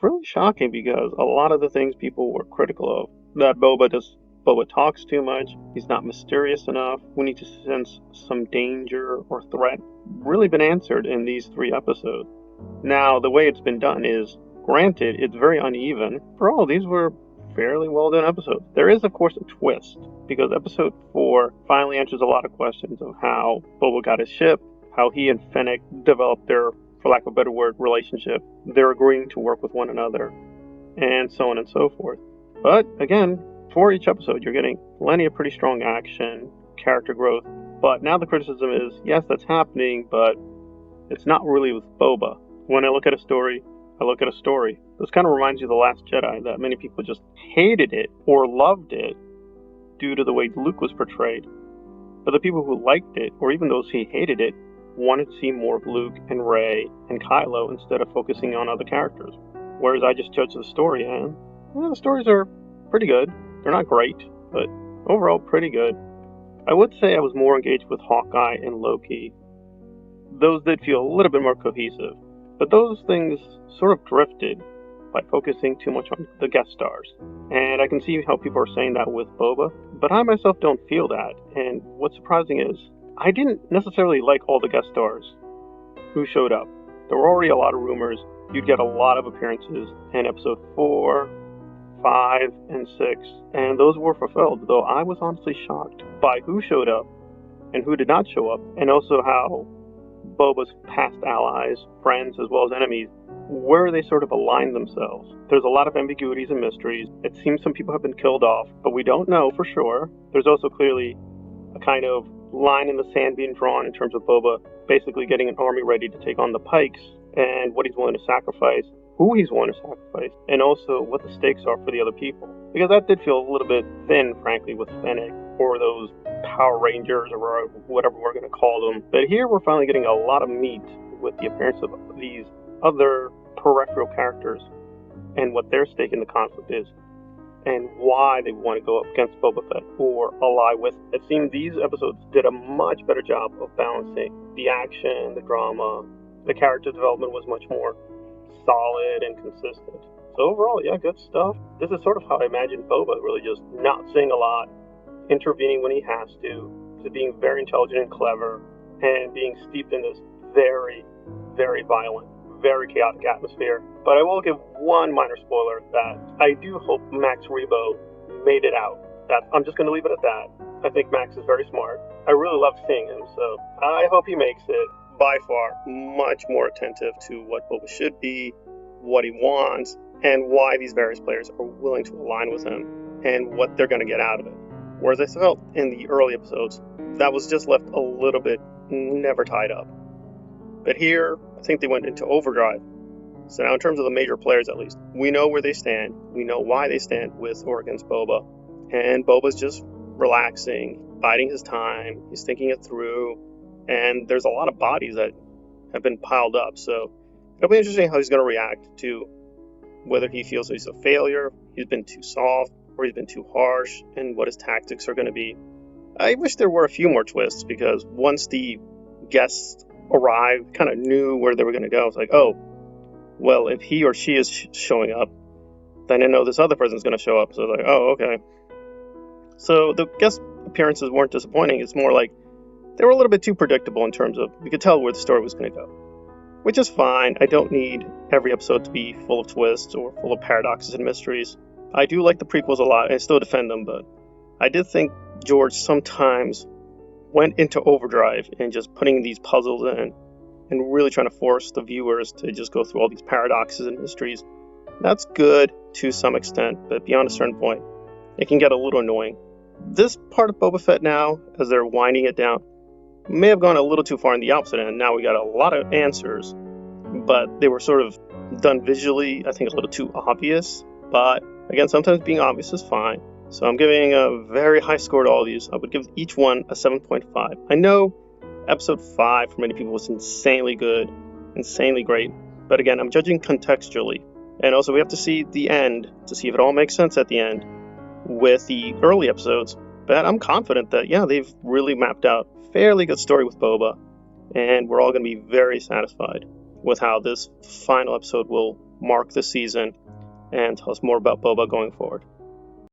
really shocking because a lot of the things people were critical of, that Boba talks too much, he's not mysterious enough, we need to sense some danger or threat, really been answered in these 3 episodes. Now, the way it's been done is, granted, it's very uneven. For all, these were fairly well done episodes. There is, of course, a twist, because episode 4 finally answers a lot of questions of how Boba got his ship, how he and Fennec developed their, for lack of a better word, relationship. They're agreeing to work with one another, and so on and so forth. But, again, for each episode, you're getting plenty of pretty strong action, character growth. But now the criticism is, yes, that's happening, but it's not really with Boba. When I look at a story, I look at a story. This kind of reminds you of The Last Jedi, that many people just hated it or loved it due to the way Luke was portrayed. But the people who liked it, or even those who hated it, wanted to see more of Luke and Rey and Kylo instead of focusing on other characters. Whereas I just judge the story, and the stories are pretty good. They're not great, but overall pretty good. I would say I was more engaged with Hawkeye and Loki. Those did feel a little bit more cohesive. But those things sort of drifted by focusing too much on the guest stars. And I can see how people are saying that with Boba, but I myself don't feel that. And what's surprising is, I didn't necessarily like all the guest stars who showed up. There were already a lot of rumors. You'd get a lot of appearances in episode 4, 5, and 6, and those were fulfilled, though I was honestly shocked by who showed up and who did not show up, and also how Boba's past allies, friends, as well as enemies, where they sort of aligned themselves. There's a lot of ambiguities and mysteries. It seems some people have been killed off, but we don't know for sure. There's also clearly a kind of line in the sand being drawn in terms of Boba basically getting an army ready to take on the Pikes, and what he's willing to sacrifice, who he's willing to sacrifice, and also what the stakes are for the other people. Because that did feel a little bit thin, frankly, with Fennec, or those Power Rangers, or whatever we're going to call them. But here we're finally getting a lot of meat with the appearance of these other peripheral characters, and what their stake in the conflict is, and why they want to go up against Boba Fett or ally with. It seemed these episodes did a much better job of balancing the action, the drama. The character development was much more solid and consistent. So overall, yeah, good stuff. This is sort of how I imagine Boba, really just not saying a lot, intervening when he has to being very intelligent and clever, and being steeped in this very, very violent, very chaotic atmosphere. But I will give one minor spoiler, that I do hope Max Rebo made it out. I'm just going to leave it at that. I think Max is very smart. I really love seeing him, so I hope he makes it. By far, much more attentive to what Boba should be, what he wants, and why these various players are willing to align with him, and what they're going to get out of it. Whereas I felt in the early episodes, that was just left a little bit never tied up. But here, I think they went into overdrive. So now in terms of the major players at least, we know where they stand, we know why they stand with or against Boba, and Boba's just relaxing, biding his time, he's thinking it through, and there's a lot of bodies that have been piled up, so it'll be interesting how he's going to react to whether he feels he's a failure, he's been too soft, or he's been too harsh, and what his tactics are going to be. I wish there were a few more twists, because once the guests arrived, kind of knew where they were going to go. It's like, oh, well, if he or she is showing up, then I know this other person's going to show up. So it's like, oh, okay. So the guest appearances weren't disappointing. It's more like they were a little bit too predictable in terms of, we could tell where the story was going to go, which is fine. I don't need every episode to be full of twists or full of paradoxes and mysteries. I do like the prequels a lot, and I still defend them, but I did think George sometimes went into overdrive and just putting these puzzles in and really trying to force the viewers to just go through all these paradoxes and mysteries. That's good to some extent, but beyond a certain point, it can get a little annoying. This part of Boba Fett now, as they're winding it down, may have gone a little too far in the opposite end. Now we got a lot of answers, but they were sort of done visually, I think a little too obvious. But again, sometimes being obvious is fine. So I'm giving a very high score to all these. I would give each one a 7.5. I know episode 5 for many people was insanely good, insanely great. But again, I'm judging contextually. And also we have to see the end to see if it all makes sense at the end with the early episodes. But I'm confident that, yeah, they've really mapped out a fairly good story with Boba. And we're all going to be very satisfied with how this final episode will mark the season and tell us more about Boba going forward.